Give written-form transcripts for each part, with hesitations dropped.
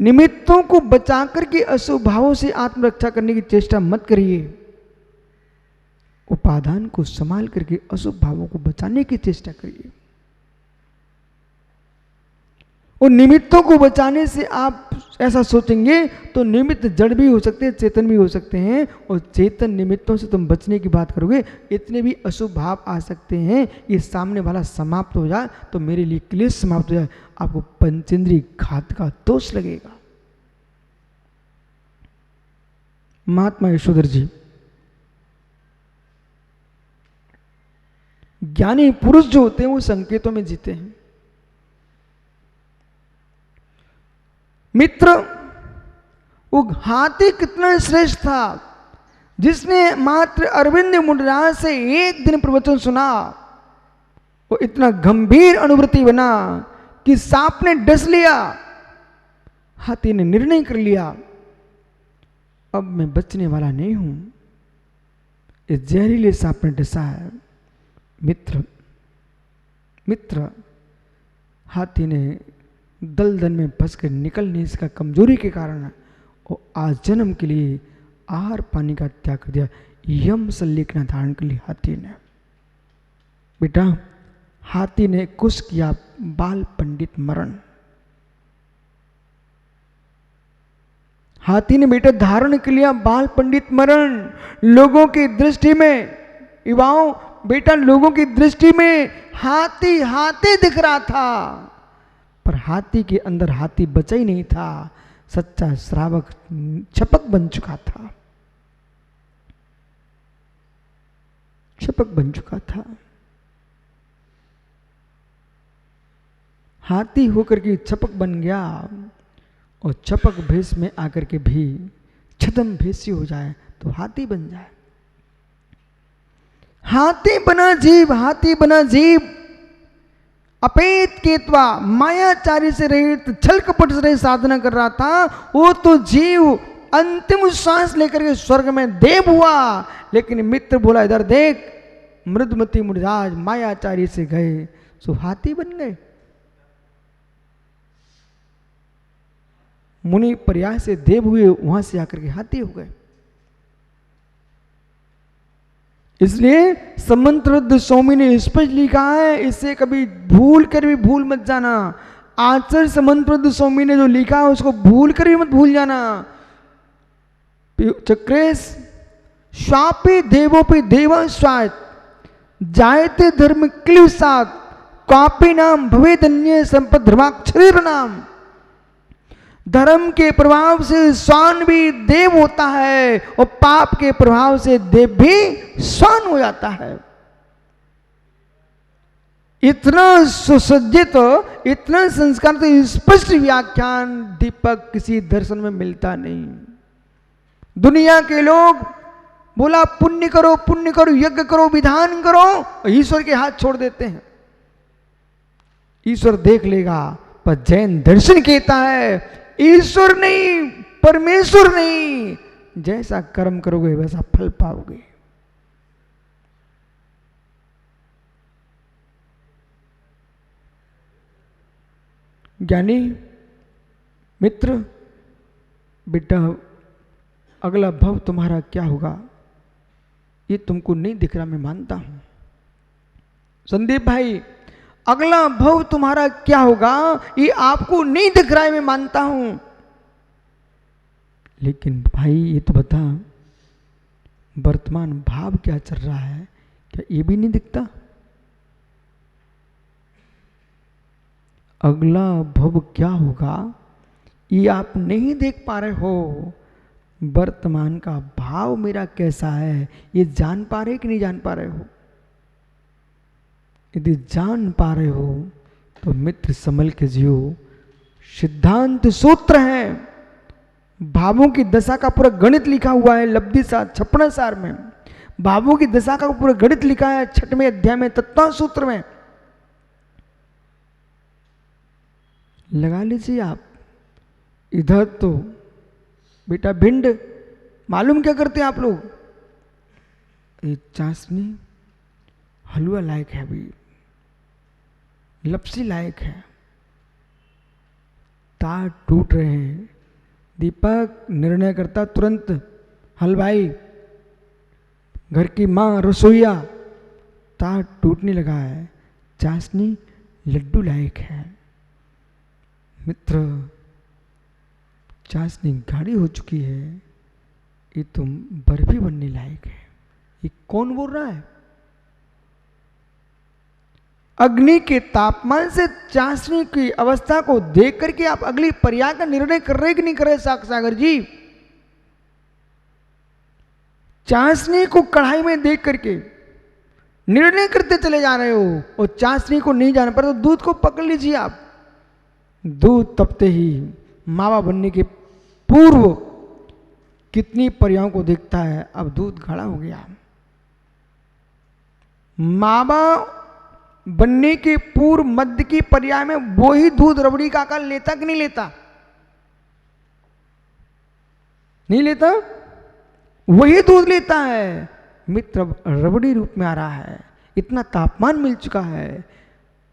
निमित्तों को बचा करके अशुभ भावों से आत्मरक्षा करने की चेष्टा मत करिए। उपादान को संभाल करके अशुभ भावों को बचाने की चेष्टा करिए। और निमित्तों को बचाने से आप ऐसा सोचेंगे तो निमित्त जड़ भी हो सकते हैं, चेतन भी हो सकते हैं। और चेतन निमित्तों से तुम बचने की बात करोगे, इतने भी अशुभ भाव आ सकते हैं, ये सामने वाला समाप्त हो जाए तो मेरे लिए क्लेश समाप्त हो जाए, आपको पंचेंद्रिय घात का दोष लगेगा। महात्मा यशोधर जी, ज्ञानी पुरुष जो होते हैं वो संकेतों में जीते हैं। मित्र, वो हाथी कितना श्रेष्ठ था जिसने मात्र अरविंद मुंडराज से एक दिन प्रवचन सुना। वो इतना गंभीर अनुभूति बना कि सांप ने डस लिया, हाथी ने निर्णय कर लिया अब मैं बचने वाला नहीं हूं, इस जहरीले सांप ने डसा है। मित्र, हाथी ने दलदल में फंसकर निकल नहीं सका, कमजोरी के कारण वो आज जन्म के लिए आहार पानी का त्याग कर दिया। यम सल्लेखना धारण कर ली हाथी ने। बेटा, हाथी ने कुछ किया बाल पंडित मरण। हाथी ने बेटा धारण कर लिया बाल पंडित मरण। लोगों की दृष्टि में, युवाओं बेटा, लोगों की दृष्टि में हाथी हाथी दिख रहा था, पर हाथी के अंदर हाथी बचा ही नहीं था, सच्चा श्रावक छपक बन चुका था, छपक बन चुका था। हाथी होकर के छपक बन गया और छपक भेष में आकर के भी छदम भेषी हो जाए तो हाथी बन जाए। हाथी बना जीव, हाथी बना जीव अपेत केतवा मायाचारी से रहित छल कपट से रहित साधना कर रहा था। वो तो जीव अंतिम सांस लेकर के स्वर्ग में देव हुआ, लेकिन मित्र बोला इधर देख, मृदमती मुनिराज मायाचारी से गए सो हाथी बन गए। मुनि पर्याय से देव हुए, वहां से आकर के हाथी हो गए। इसलिए समंतरुद्ध स्वामी ने स्पष्ट लिखा है, इसे कभी भूल कर भी भूल मत जाना। आचार्य समंतरुद्ध स्वामी ने जो लिखा है उसको भूल कर भी मत भूल जाना। चक्रेश स्वापी देवोपि देव स्वायत जायते धर्म क्लिव सात कापी नाम भवे धन्य संपद धर्माक्षर नाम। धर्म के प्रभाव से स्वान भी देव होता है और पाप के प्रभाव से देव भी स्वान हो जाता है। इतना सुसज्जित, इतना संस्कार, तो स्पष्ट व्याख्यान दीपक किसी दर्शन में मिलता नहीं। दुनिया के लोग बोला पुण्य करो, पुण्य करो, यज्ञ करो, विधान करो, और ईश्वर के हाथ छोड़ देते हैं। ईश्वर देख लेगा, पर जैन दर्शन कहता है ईश्वर नहीं, परमेश्वर नहीं, जैसा कर्म करोगे वैसा फल पाओगे। ज्ञानी मित्र, बेटा अगला भव तुम्हारा क्या होगा ये तुमको नहीं दिख रहा, मैं मानता हूं। संदीप भाई, अगला भव तुम्हारा क्या होगा ये आपको नहीं दिख रहा है, मैं मानता हूं, लेकिन भाई ये तो बता वर्तमान भाव क्या चल रहा है, क्या ये भी नहीं दिखता? अगला भव क्या होगा ये आप नहीं देख पा रहे हो। वर्तमान का भाव मेरा कैसा है ये जान पा रहे कि नहीं जान पा रहे हो? यदि जान पा रहे हो तो मित्र संभल के जियो। सिद्धांत सूत्र है, भावों की दशा का पूरा गणित लिखा हुआ है लब्धि सार 56 सार में। भावों की दशा का पूरा गणित लिखा है 6वें अध्याय में तत्व सूत्र में। लगा लीजिए आप। इधर तो बेटा भिंड, मालूम क्या करते हैं आप लोग? एक चाशनी हलवा लायक है, अभी लपसी लायक है, तार टूट रहे हैं, दीपक निर्णय करता तुरंत, हलवाई, घर की माँ, रसोईया, तार टूटने लगा है, चाशनी लड्डू लायक है। मित्र, चाशनी गाढ़ी हो चुकी है, ये तुम बर्फी बनने लायक है। ये कौन बोल रहा है? अग्नि के तापमान से चाशनी की अवस्था को देख करके आप अगली पर्याय का निर्णय कर रहे कि नहीं कर रहे सागर जी? चाशनी को कढ़ाई में देख करके निर्णय करते चले जा रहे हो, और चाशनी को नहीं जाना पर तो दूध को पकड़ लीजिए आप। दूध तपते ही मावा बनने के पूर्व कितनी पर्यायों को देखता है, अब दूध गाढ़ा हो गया। मावा बनने के पूर्व मध्य की पर्याय में वो ही दूध रबड़ी का आकार लेता कि नहीं लेता? नहीं लेता, वही दूध लेता है। मित्र, अब रबड़ी रूप में आ रहा है, इतना तापमान मिल चुका है,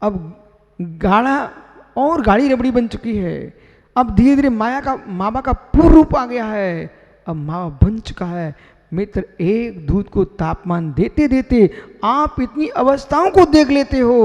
अब गाढ़ा और गाढ़ी रबड़ी बन चुकी है। अब धीरे धीरे मावा का पूर्ण रूप आ गया है, अब मावा बन चुका है। मित्र, एक दूध को तापमान देते देते आप इतनी अवस्थाओं को देख लेते हो।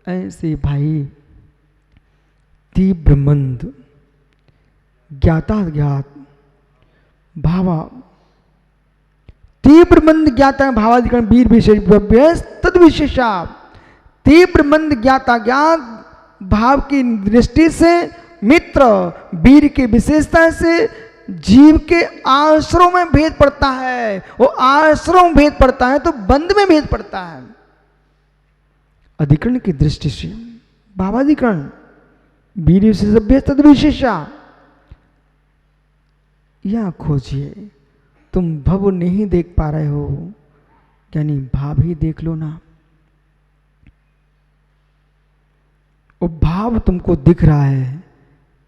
ऐसे भाई तीव्र मंद, ज्ञाताज्ञात भावा, तीव्र मंद ज्ञाता भावाधिकरण वीर विशेष तद विशेषा। तीव्र मंद ज्ञाता ज्ञात भाव की दृष्टि से मित्र, वीर की विशेषता से जीव के आश्रयों में भेद पड़ता है। वो आश्रयों में भेद पड़ता है तो बंध में भेद पड़ता है। अधिकरण की दृष्टि से भावाधिकरण वीर विशेष तद विशेषा। या खोजिए, तुम भव नहीं देख पा रहे हो, यानी भाव ही देख लो ना। वो भाव तुमको दिख रहा है,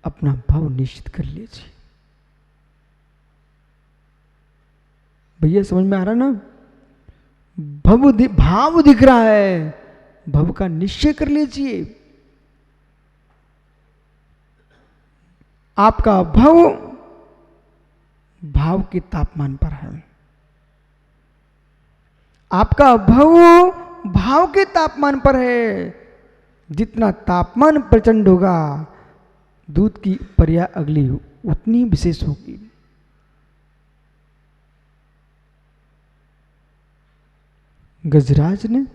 अपना भाव निश्चित कर लीजिए। भैया समझ में आ रहा ना? भाव दिख रहा है, भव का निश्चय कर लीजिए। आपका भाव के तापमान पर है, आपका भाव के तापमान पर है। जितना तापमान प्रचंड होगा, दूध की पर्याय अगली उतनी विशेष होगी। गजराज ने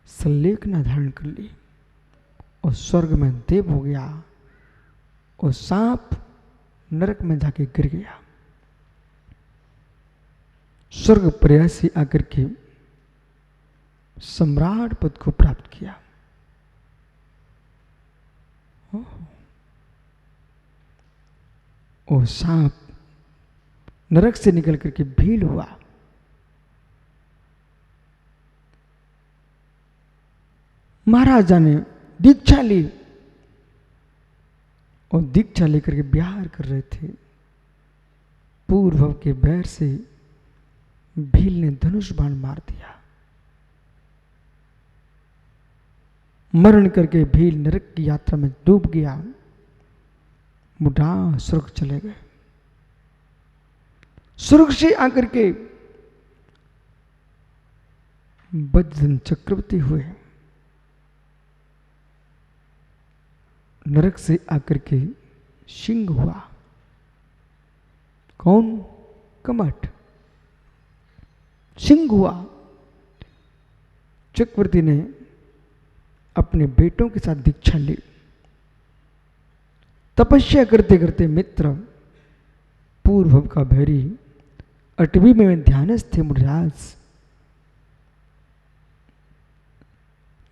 संलेखना धारण कर ली और स्वर्ग में देव हो गया, और सांप नरक में जाके गिर गया। स्वर्ग पर्याय से आकर के सम्राट पद को प्राप्त किया। और सांप नरक से निकल करके भील हुआ। महाराजा ने दीक्षा ली, और दीक्षा लेकर के विहार कर रहे थे। पूर्व के बैर से भील ने धनुष बाण मार दिया। मरण करके भील नरक की यात्रा में डूब गया। बुढ़ा स्वर्ग चले गए। स्वर्ग से आकर के बद्धन चक्रवर्ती हुए। नरक से आकर के सिंह हुआ। कौन? कमठ सिंह हुआ। चक्रवर्ती ने अपने बेटों के साथ दीक्षा ली। तपस्या करते करते मित्र, पूर्व का भैरी अटवी में ध्यानस्थ थे मुनिराज।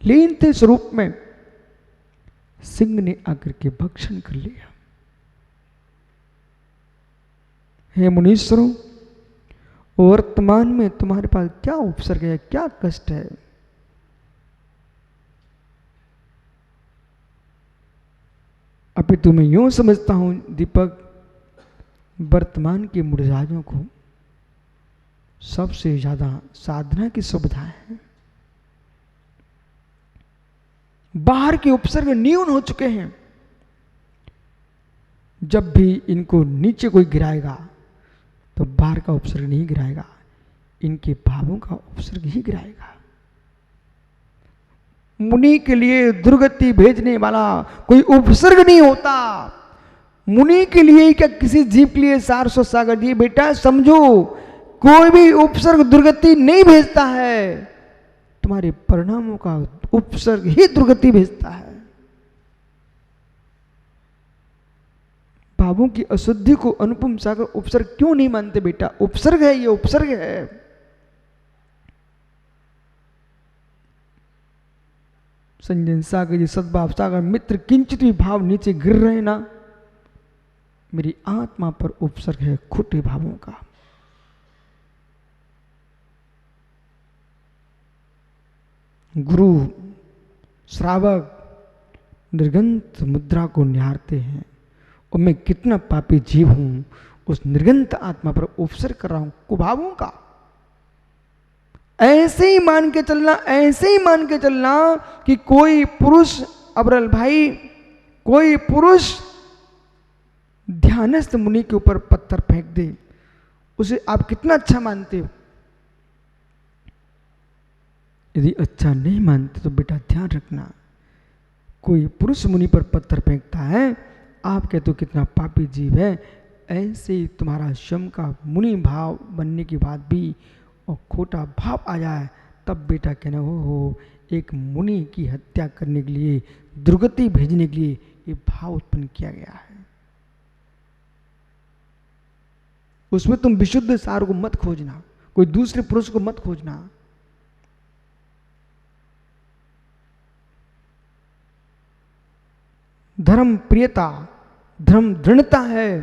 लीन थे स्वरूप में। सिंह ने आकर के भक्षण कर लिया। हे मुनीश्वरों, वर्तमान में तुम्हारे पास क्या उपसर्ग है, क्या कष्ट है? अभी तो मैं यूं समझता हूं दीपक, वर्तमान के मुनिराजों को सबसे ज्यादा साधना की सुविधा है। बाहर के उपसर्ग न्यून हो चुके हैं। जब भी इनको नीचे कोई गिराएगा तो बाहर का उपसर्ग नहीं गिराएगा, इनके भावों का उपसर्ग ही गिराएगा। मुनि के लिए दुर्गति भेजने वाला कोई उपसर्ग नहीं होता। मुनि के लिए क्या किसी जीव के लिए सारस्वत सागर जी बेटा समझो, कोई भी उपसर्ग दुर्गति नहीं भेजता है, तुम्हारे परिणामों का उपसर्ग ही दुर्गति भेजता है। भावों की अशुद्धि को अनुपम सागर उपसर्ग क्यों नहीं मानते बेटा? उपसर्ग है, ये उपसर्ग है। संजन सागर जी, सद्भाव सागर मित्र, किंचित भी भाव नीचे गिर रहे ना, मेरी आत्मा पर उपसर्ग है खोटे भावों का। गुरु श्रावक निर्गंत मुद्रा को निहारते हैं और मैं कितना पापी जीव हूं, उस निर्गंत आत्मा पर उपसर्ग कर रहा हूं कुभावों का। ऐसे ही मान के चलना, ऐसे ही मान के चलना कि कोई पुरुष, अबरल भाई, कोई पुरुष ध्यानस्थ मुनि के ऊपर पत्थर फेंक दे, उसे आप कितना अच्छा मानते हो? यदि अच्छा नहीं मानते तो बेटा ध्यान रखना, कोई पुरुष मुनि पर पत्थर फेंकता है, आप कहते हो कितना पापी जीव है। ऐसे ही तुम्हारा शम का मुनि भाव बनने के बाद भी और खोटा भाव आ जाए, तब बेटा कहना हो एक मुनि की हत्या करने के लिए, दुर्गति भेजने के लिए ये भाव उत्पन्न किया गया है। उसमें तुम विशुद्ध सार को मत खोजना, कोई दूसरे पुरुष को मत खोजना। धर्म प्रियता, धर्म दृढ़ता है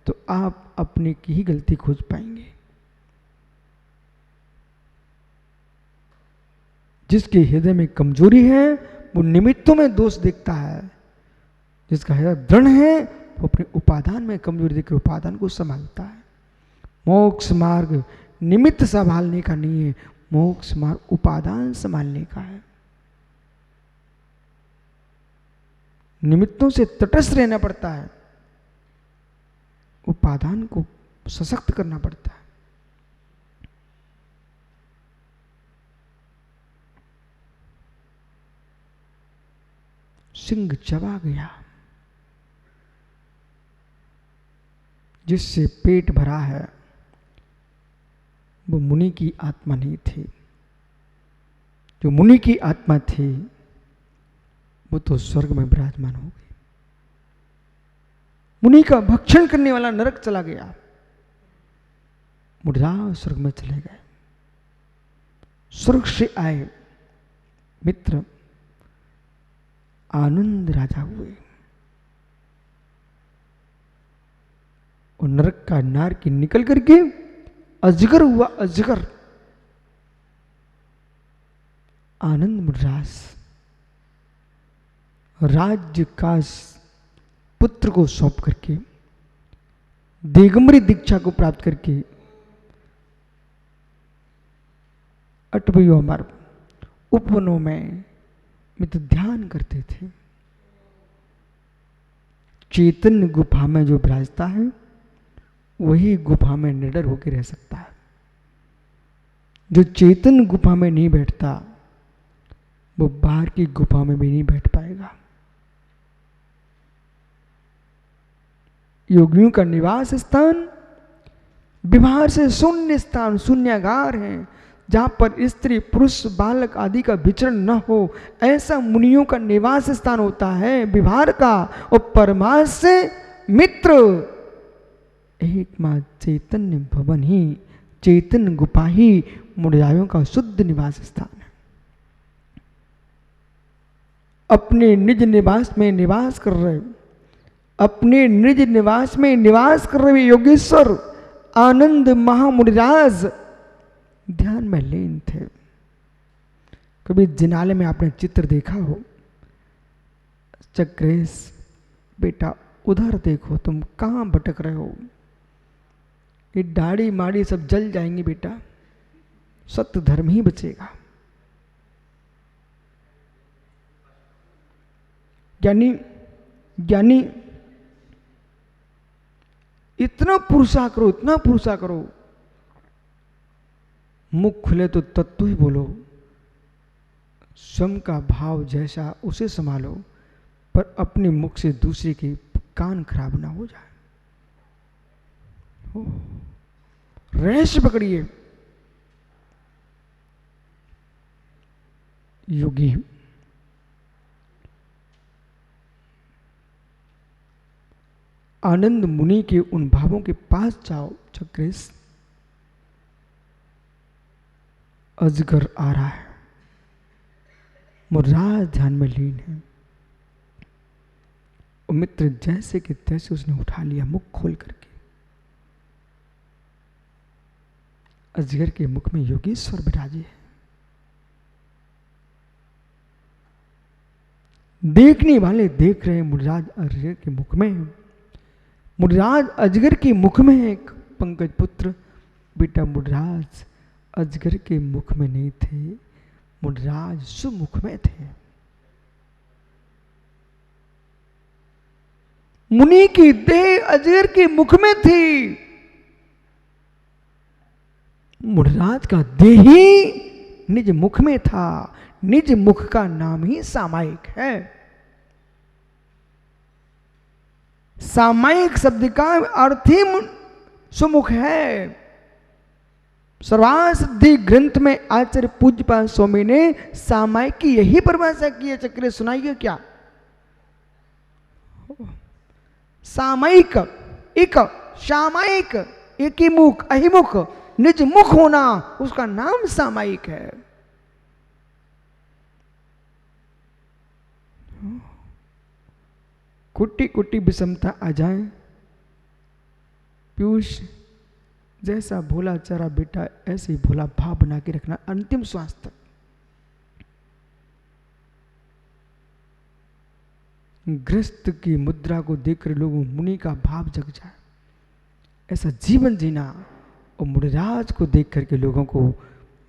तो आप अपने की ही गलती खोज पाएंगे। जिसके हृदय में कमजोरी है वो निमित्तों में दोष देखता है, जिसका हृदय दृढ़ है वो अपने उपादान में कमजोरी देखकर उपादान को संभालता है। मोक्ष मार्ग निमित्त संभालने का नहीं है, मोक्ष मार्ग उपादान संभालने का है। निमित्तों से तटस्थ रहना पड़ता है, उपादान को सशक्त करना पड़ता है। सिंह चबा गया, जिससे पेट भरा है वो मुनि की आत्मा नहीं थी। जो मुनि की आत्मा थी वो तो स्वर्ग में विराजमान हो गई। मुनि का भक्षण करने वाला नरक चला गया, मुर्दा स्वर्ग में चले गए। स्वर्ग से आए मित्र आनंद राजा हुए और नरक का नार की निकल करके अजगर हुआ। अजगर आनंद मुद्रास राज्य का पुत्र को सौंप करके, दिगंबरी दीक्षा को प्राप्त करके 8वें अमर उपवनों में मित्र ध्यान करते थे। चैतन्य गुफा में जो विराजता है वही गुफा में निडर होकर रह सकता है। जो चैतन्य गुफा में नहीं बैठता वो बाहर की गुफा में भी नहीं बैठ पाएगा। योगियों का निवास स्थान विभार से शून्य स्थान, शून्यागार है, जहां पर स्त्री पुरुष बालक आदि का विचरण न हो, ऐसा मुनियों का निवास स्थान होता है विभार का। और परमार्थ से मित्र एकमात्र चैतन्य भवन ही, चैतन्य गुफा ही मुनियों का शुद्ध निवास स्थान है। अपने निज निवास में निवास कर रहे, अपने निज निवास में निवास कर रहे योगेश्वर आनंद महामुनिराज ध्यान में लीन थे। कभी जिनाले में आपने चित्र देखा हो, चक्रेश बेटा उधर देखो, तुम कहां भटक रहे हो, ये दाढ़ी माड़ी सब जल जाएंगी बेटा, सत्य धर्म ही बचेगा। ज्ञानी ज्ञानी इतना पुरुषा करो, इतना पुरुषा करो, मुख खुले तो तत्व ही बोलो, स्वयं का भाव जैसा उसे संभालो, पर अपने मुख से दूसरे के कान खराब ना हो जाए। रहस्य पकड़िए। योगी आनंद मुनि के उन भावों के पास जाओ। चक्रेश, अजगर आ रहा है, मुर्राज ध्यान में लीन है। और मित्र जैसे कि तैसे उसने उठा लिया मुख खोल करके। अजगर के मुख में योगीश्वर विराजे है। देखने वाले देख रहे हैं, मुर्राज अजगर के मुख में, मुर्राज अजगर के मुख में है। पंकज पुत्र, बेटा मुर्राज अजगर के मुख में नहीं थे, मुर्राज सुमुख में थे। मुनि की देह अजगर के मुख में थी, मुर्राज का देह ही निज मुख में था। निज मुख का नाम ही सामायिक है। सामायिक शब्द का अर्थ ही सुमुख है। सर्वासिद्धि ग्रंथ में आचार्य पूज्यपाद स्वामी ने सामायिक की यही परिभाषा की है। चक्र सुनाइए क्या? सामायिक एक, सामायिक एक ही मुख, अहिमुख, निज मुख होना, उसका नाम सामायिक है। कुटी कुटी विषमता आ जाए, पीयूष जैसा भोला चारा बेटा ऐसे ही भोला भाव बना के रखना अंतिम श्वास तक। ग्रस्त की मुद्रा को देखकर लोगों मुनि का भाव जग जाए, ऐसा जीवन जीना। और मुनिराज को देख करके लोगों को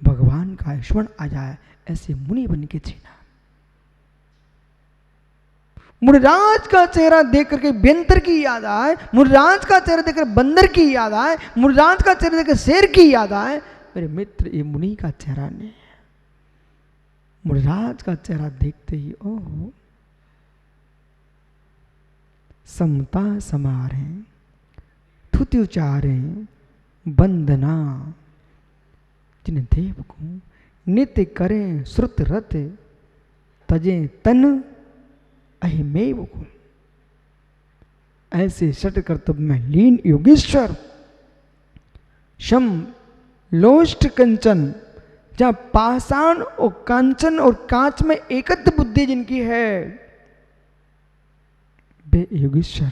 भगवान का स्मरण आ जाए, ऐसे मुनि बन के जीना। मुनिराज का चेहरा देख करके व्यंतर की याद आए, मुनिराज का चेहरा देखकर बंदर की याद आए, मुनिराज का चेहरा देखकर शेर की याद आए। मेरे मित्र, ये मुनि का चेहरा नहीं है। मुनिराज का चेहरा देखते ही ओह, समता समारे, थुति उचारे, वंदना, जिन देव को नित्य करें श्रुत रत, तजे तन अहिमेव को। ऐसे षट कर्तव्य में लीन योगीश्वर, शम लोष्ट कंचन, जहां पाषाण और कांचन और कांच में एकत्र बुद्धि जिनकी है, वे योगीश्वर